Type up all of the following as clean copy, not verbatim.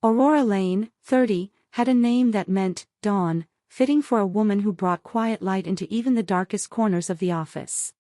Aurora Lane, 30, had a name that meant dawn, fitting for a woman who brought quiet light into even the darkest corners of the office.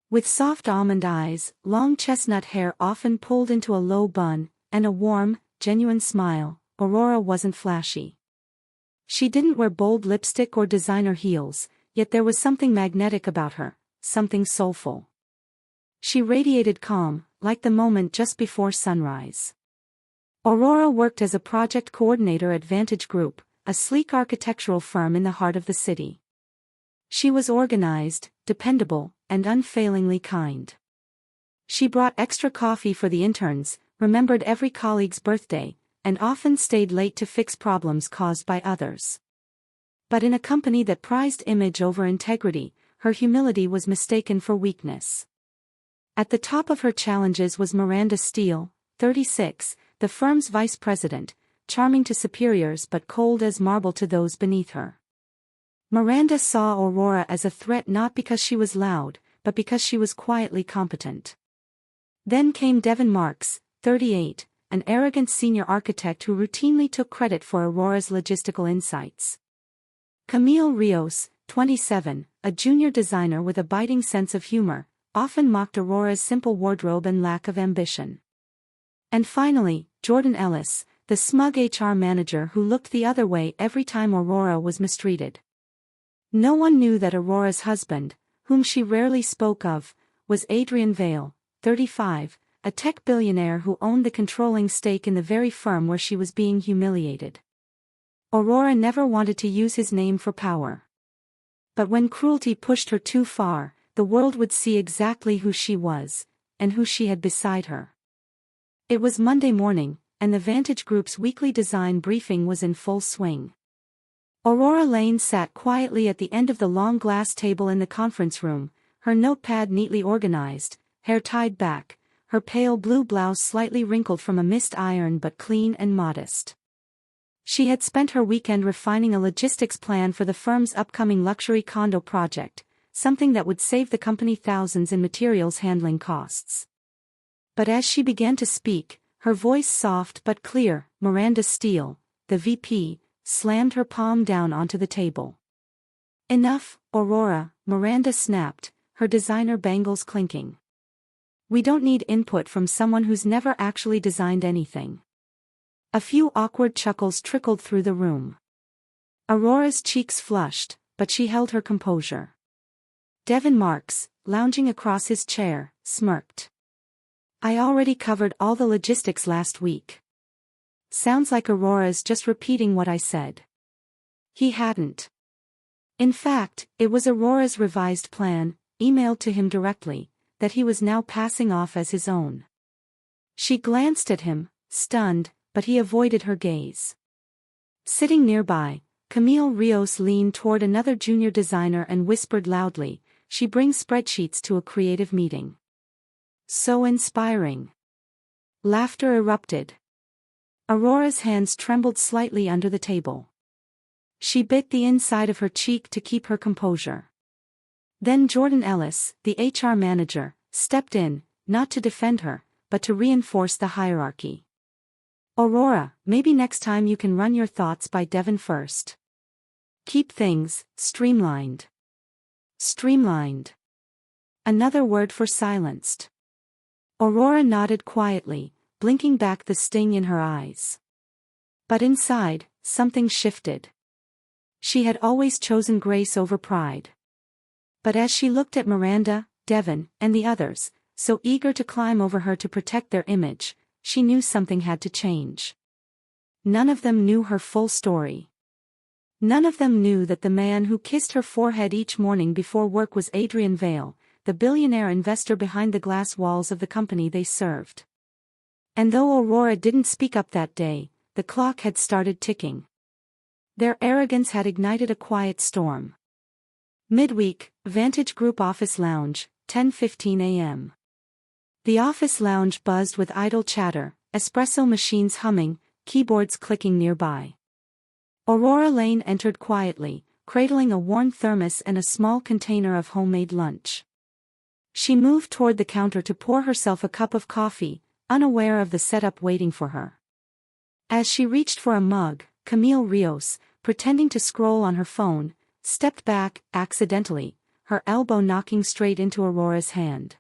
With soft almond eyes, long chestnut hair often pulled into a low bun, and a warm, genuine smile, Aurora wasn't flashy. She didn't wear bold lipstick or designer heels, yet there was something magnetic about her, something soulful. She radiated calm, like the moment just before sunrise. Aurora worked as a project coordinator at Vantage Group, a sleek architectural firm in the heart of the city. She was organized, dependable, and unfailingly kind. She brought extra coffee for the interns, remembered every colleague's birthday, and often stayed late to fix problems caused by others. But in a company that prized image over integrity, her humility was mistaken for weakness. At the top of her challenges was Miranda Steele, 36, the firm's vice president, charming to superiors but cold as marble to those beneath her. Miranda saw Aurora as a threat not because she was loud, but because she was quietly competent. Then came Devin Marks, 38, an arrogant senior architect who routinely took credit for Aurora's logistical insights. Camille Rios, 27, a junior designer with a biting sense of humor, often mocked Aurora's simple wardrobe and lack of ambition. And finally, Jordan Ellis, the smug HR manager who looked the other way every time Aurora was mistreated. No one knew that Aurora's husband, whom she rarely spoke of, was Adrian Vale, 35, a tech billionaire who owned the controlling stake in the very firm where she was being humiliated. Aurora never wanted to use his name for power. But when cruelty pushed her too far, the world would see exactly who she was, and who she had beside her. It was Monday morning, and the Vantage Group's weekly design briefing was in full swing. Aurora Lane sat quietly at the end of the long glass table in the conference room, her notepad neatly organized, hair tied back, her pale blue blouse slightly wrinkled from a missed iron but clean and modest. She had spent her weekend refining a logistics plan for the firm's upcoming luxury condo project, something that would save the company thousands in materials handling costs. But as she began to speak, her voice soft but clear, Miranda Steele, the VP, slammed her palm down onto the table. "Enough, Aurora," Miranda snapped, her designer bangles clinking. "We don't need input from someone who's never actually designed anything." A few awkward chuckles trickled through the room. Aurora's cheeks flushed, but she held her composure. Devin Marks, lounging across his chair, smirked. "I already covered all the logistics last week." "Sounds like Aurora's just repeating what I said." He hadn't. In fact, it was Aurora's revised plan, emailed to him directly, that he was now passing off as his own. She glanced at him, stunned, but he avoided her gaze. Sitting nearby, Camille Rios leaned toward another junior designer and whispered loudly, "She brings spreadsheets to a creative meeting." "So inspiring." Laughter erupted. Aurora's hands trembled slightly under the table. She bit the inside of her cheek to keep her composure. Then Jordan Ellis, the HR manager, stepped in, not to defend her, but to reinforce the hierarchy. "Aurora, maybe next time you can run your thoughts by Devin first. Keep things streamlined." Streamlined. Another word for silenced. Aurora nodded quietly, blinking back the sting in her eyes. But inside, something shifted. She had always chosen grace over pride. But as she looked at Miranda, Devin, and the others, so eager to climb over her to protect their image, she knew something had to change. None of them knew her full story. None of them knew that the man who kissed her forehead each morning before work was Adrian Vale, the billionaire investor behind the glass walls of the company they served. And though Aurora didn't speak up that day, the clock had started ticking. Their arrogance had ignited a quiet storm. Midweek, Vantage Group Office Lounge, 10:15 a.m. The office lounge buzzed with idle chatter, espresso machines humming, keyboards clicking nearby. Aurora Lane entered quietly, cradling a worn thermos and a small container of homemade lunch. She moved toward the counter to pour herself a cup of coffee, unaware of the setup waiting for her. As she reached for a mug, Camille Rios, pretending to scroll on her phone, stepped back, accidentally, her elbow knocking straight into Aurora's hand.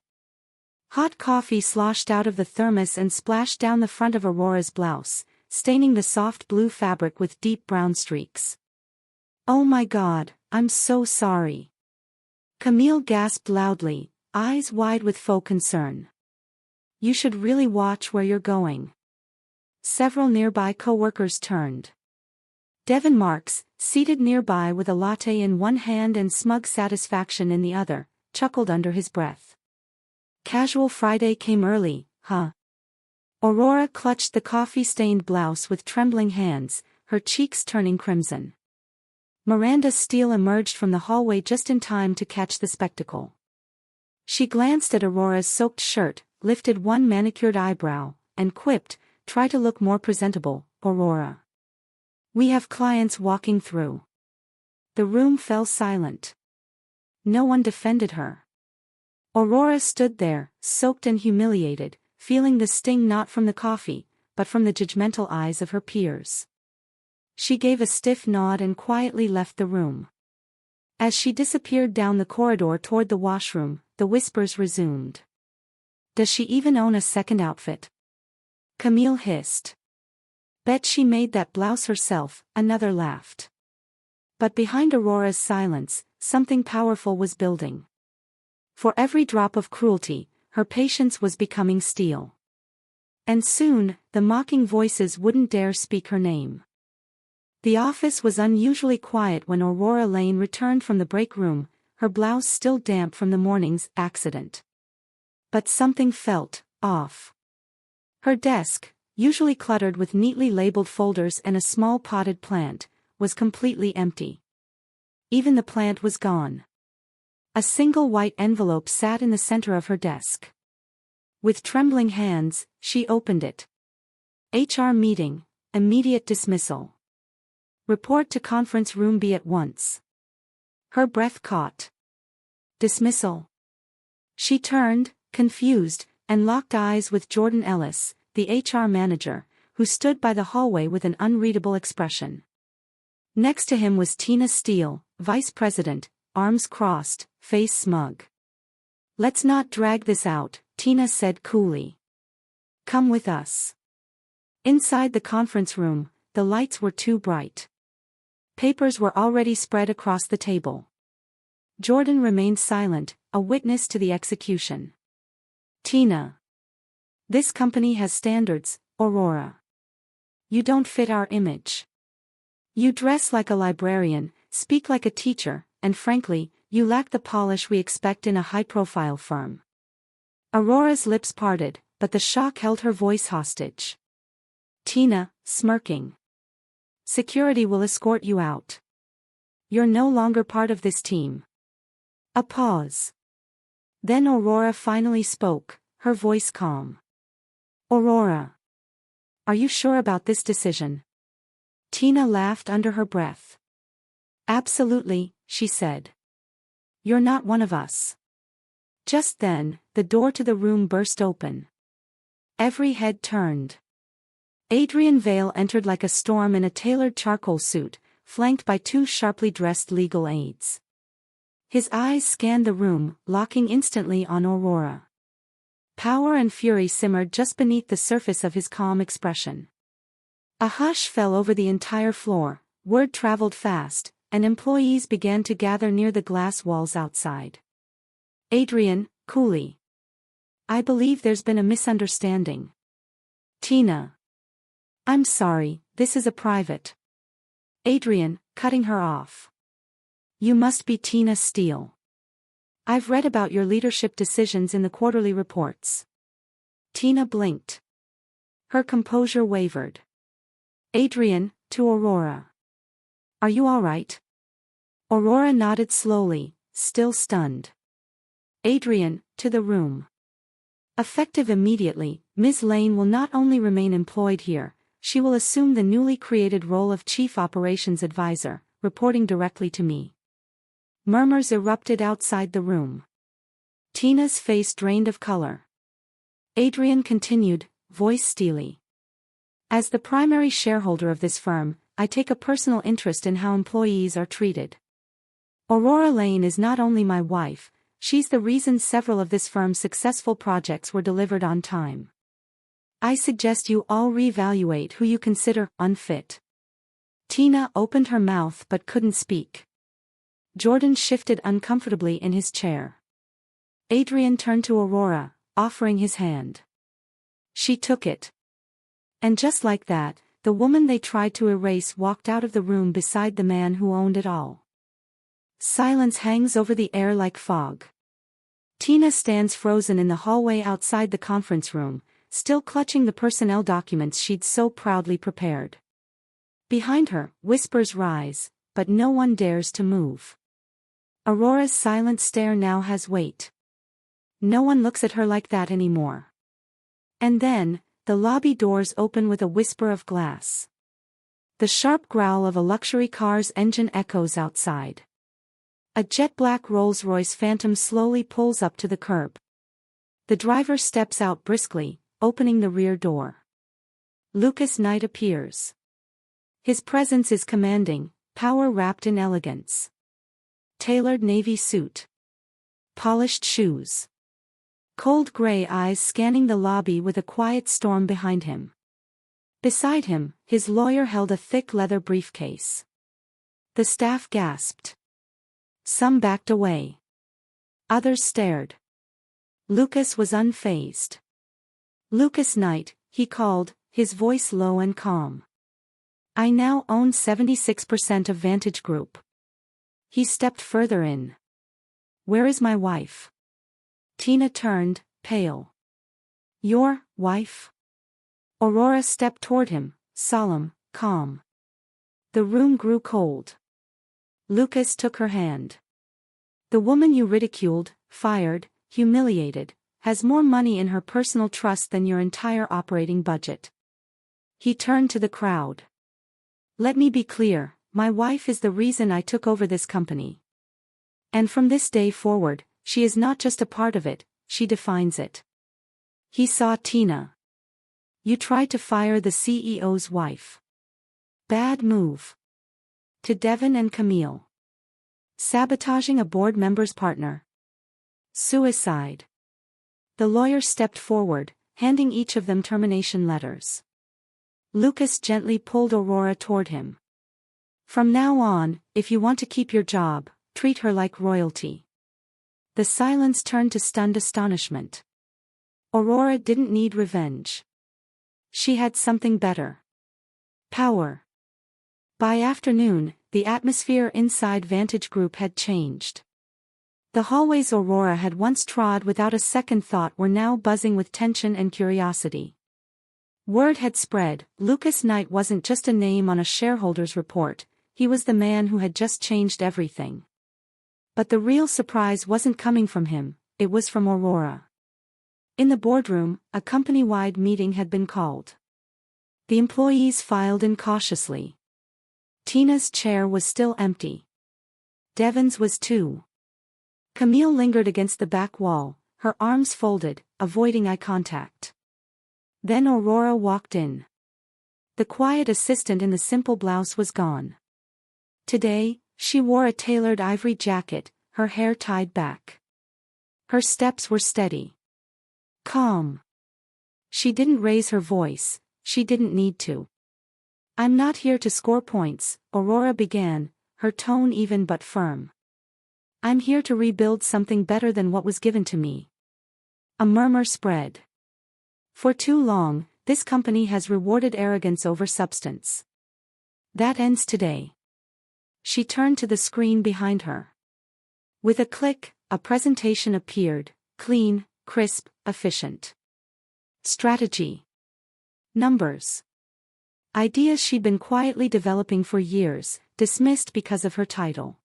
Hot coffee sloshed out of the thermos and splashed down the front of Aurora's blouse, staining the soft blue fabric with deep brown streaks. "Oh my God, I'm so sorry." Camille gasped loudly, eyes wide with faux concern. "You should really watch where you're going." Several nearby co-workers turned. Devin Marks, seated nearby with a latte in one hand and smug satisfaction in the other, chuckled under his breath. "Casual Friday came early, huh?" Aurora clutched the coffee-stained blouse with trembling hands, her cheeks turning crimson. Miranda Steele emerged from the hallway just in time to catch the spectacle. She glanced at Aurora's soaked shirt, lifted one manicured eyebrow, and quipped, "Try to look more presentable, Aurora. We have clients walking through." The room fell silent. No one defended her. Aurora stood there, soaked and humiliated, feeling the sting not from the coffee, but from the judgmental eyes of her peers. She gave a stiff nod and quietly left the room. As she disappeared down the corridor toward the washroom, the whispers resumed. "Does she even own a second outfit?" Camille hissed. "Bet she made that blouse herself," another laughed. But behind Aurora's silence, something powerful was building. For every drop of cruelty, her patience was becoming steel. And soon, the mocking voices wouldn't dare speak her name. The office was unusually quiet when Aurora Lane returned from the break room, her blouse still damp from the morning's accident. But something felt off. Her desk, usually cluttered with neatly labeled folders and a small potted plant, was completely empty. Even the plant was gone. A single white envelope sat in the center of her desk. With trembling hands, she opened it. HR meeting, immediate dismissal. Report to conference room B at once. Her breath caught. Dismissal. She turned, confused, and locked eyes with Jordan Ellis, the HR manager, who stood by the hallway with an unreadable expression. Next to him was Tina Steele, vice president, arms crossed, face smug. "Let's not drag this out," Tina said coolly. "Come with us." Inside the conference room, the lights were too bright. Papers were already spread across the table. Jordan remained silent, a witness to the execution. "Tina. This company has standards, Aurora. You don't fit our image. You dress like a librarian, speak like a teacher, and frankly, you lack the polish we expect in a high-profile firm." Aurora's lips parted, but the shock held her voice hostage. Tina, smirking. "Security will escort you out. You're no longer part of this team." A pause. Then Aurora finally spoke, her voice calm. "Aurora. Are you sure about this decision?" Tina laughed under her breath. "Absolutely," she said. "You're not one of us." Just then, the door to the room burst open. Every head turned. Adrian Vale entered like a storm in a tailored charcoal suit, flanked by two sharply dressed legal aides. His eyes scanned the room, locking instantly on Aurora. Power and fury simmered just beneath the surface of his calm expression. A hush fell over the entire floor, word traveled fast, and employees began to gather near the glass walls outside. Adrian, coolly. "I believe there's been a misunderstanding." Tina. "I'm sorry, this is a private." Adrian, cutting her off. "You must be Tina Steele. I've read about your leadership decisions in the quarterly reports." Tina blinked. Her composure wavered. Adrian, to Aurora. "Are you all right?" Aurora nodded slowly, still stunned. Adrian, to the room. "Effective immediately, Ms. Lane will not only remain employed here, she will assume the newly created role of Chief Operations Advisor, reporting directly to me." Murmurs erupted outside the room. Tina's face drained of color. Adrian continued, voice steely. As the primary shareholder of this firm, I take a personal interest in how employees are treated. Aurora Lane is not only my wife, she's the reason several of this firm's successful projects were delivered on time. I suggest you all reevaluate who you consider unfit. Tina opened her mouth but couldn't speak. Jordan shifted uncomfortably in his chair. Adrian turned to Aurora, offering his hand. She took it. And just like that, the woman they tried to erase walked out of the room beside the man who owned it all. Silence hangs over the air like fog. Tina stands frozen in the hallway outside the conference room, still clutching the personnel documents she'd so proudly prepared. Behind her, whispers rise, but no one dares to move. Aurora's silent stare now has weight. No one looks at her like that anymore. And then, the lobby doors open with a whisper of glass. The sharp growl of a luxury car's engine echoes outside. A jet-black Rolls-Royce Phantom slowly pulls up to the curb. The driver steps out briskly, opening the rear door. Lucas Knight appears. His presence is commanding, power wrapped in elegance. Tailored navy suit. Polished shoes. Cold gray eyes scanning the lobby with a quiet storm behind him. Beside him, his lawyer held a thick leather briefcase. The staff gasped. Some backed away. Others stared. Lucas was unfazed. Lucas Knight, he called, his voice low and calm. I now own 76% of Vantage Group. He stepped further in. Where is my wife? Tina turned, pale. Your wife? Aurora stepped toward him, solemn, calm. The room grew cold. Lucas took her hand. The woman you ridiculed, fired, humiliated, has more money in her personal trust than your entire operating budget. He turned to the crowd. Let me be clear, my wife is the reason I took over this company. And from this day forward, she is not just a part of it, she defines it. He saw Tina. You tried to fire the CEO's wife. Bad move. To Devin and Camille. Sabotaging a board member's partner. Suicide. The lawyer stepped forward, handing each of them termination letters. Lucas gently pulled Aurora toward him. From now on, if you want to keep your job, treat her like royalty. The silence turned to stunned astonishment. Aurora didn't need revenge. She had something better. Power. By afternoon, the atmosphere inside Vantage Group had changed. The hallways Aurora had once trod without a second thought were now buzzing with tension and curiosity. Word had spread, Lucas Knight wasn't just a name on a shareholder's report, he was the man who had just changed everything. But the real surprise wasn't coming from him, it was from Aurora. In the boardroom, a company-wide meeting had been called. The employees filed in cautiously. Tina's chair was still empty. Devin's was too. Camille lingered against the back wall, her arms folded, avoiding eye contact. Then Aurora walked in. The quiet assistant in the simple blouse was gone. Today, she wore a tailored ivory jacket, her hair tied back. Her steps were steady. Calm. She didn't raise her voice, she didn't need to. I'm not here to score points, Aurora began, her tone even but firm. I'm here to rebuild something better than what was given to me. A murmur spread. For too long, this company has rewarded arrogance over substance. That ends today. She turned to the screen behind her. With a click, a presentation appeared, clean, crisp, efficient. Strategy. Numbers. Ideas she'd been quietly developing for years, dismissed because of her title.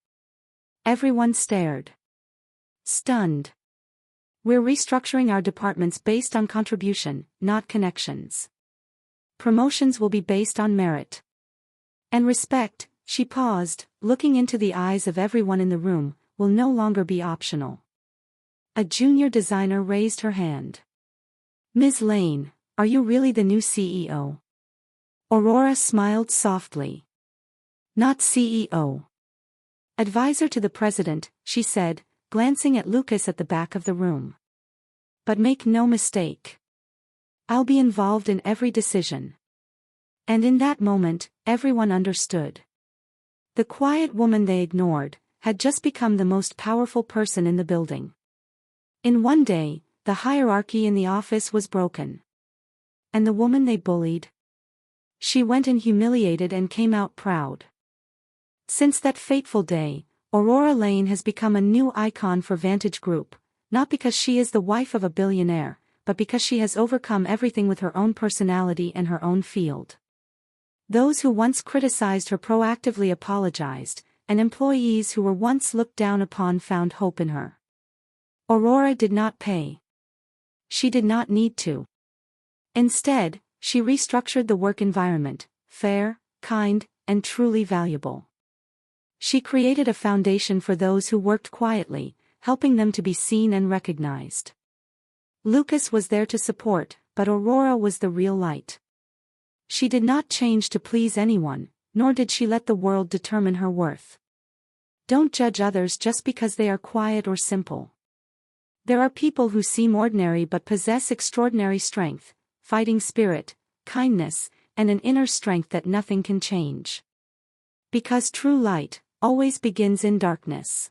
Everyone stared. Stunned. We're restructuring our departments based on contribution, not connections. Promotions will be based on merit. And respect, she paused, looking into the eyes of everyone in the room, will no longer be optional. A junior designer raised her hand. Ms. Lane, are you really the new CEO? Aurora smiled softly. Not CEO. Advisor to the president, she said, glancing at Lucas at the back of the room. But make no mistake. I'll be involved in every decision. And in that moment, everyone understood. The quiet woman they ignored had just become the most powerful person in the building. In one day, the hierarchy in the office was broken. And the woman they bullied? She went in humiliated and came out proud. Since that fateful day, Aurora Lane has become a new icon for Vantage Group, not because she is the wife of a billionaire, but because she has overcome everything with her own personality and her own field. Those who once criticized her proactively apologized, and employees who were once looked down upon found hope in her. Aurora did not pay. She did not need to. Instead, she restructured the work environment, fair, kind, and truly valuable. She created a foundation for those who worked quietly, helping them to be seen and recognized. Lucas was there to support, but Aurora was the real light. She did not change to please anyone, nor did she let the world determine her worth. Don't judge others just because they are quiet or simple. There are people who seem ordinary but possess extraordinary strength, fighting spirit, kindness, and an inner strength that nothing can change. Because true light always begins in darkness.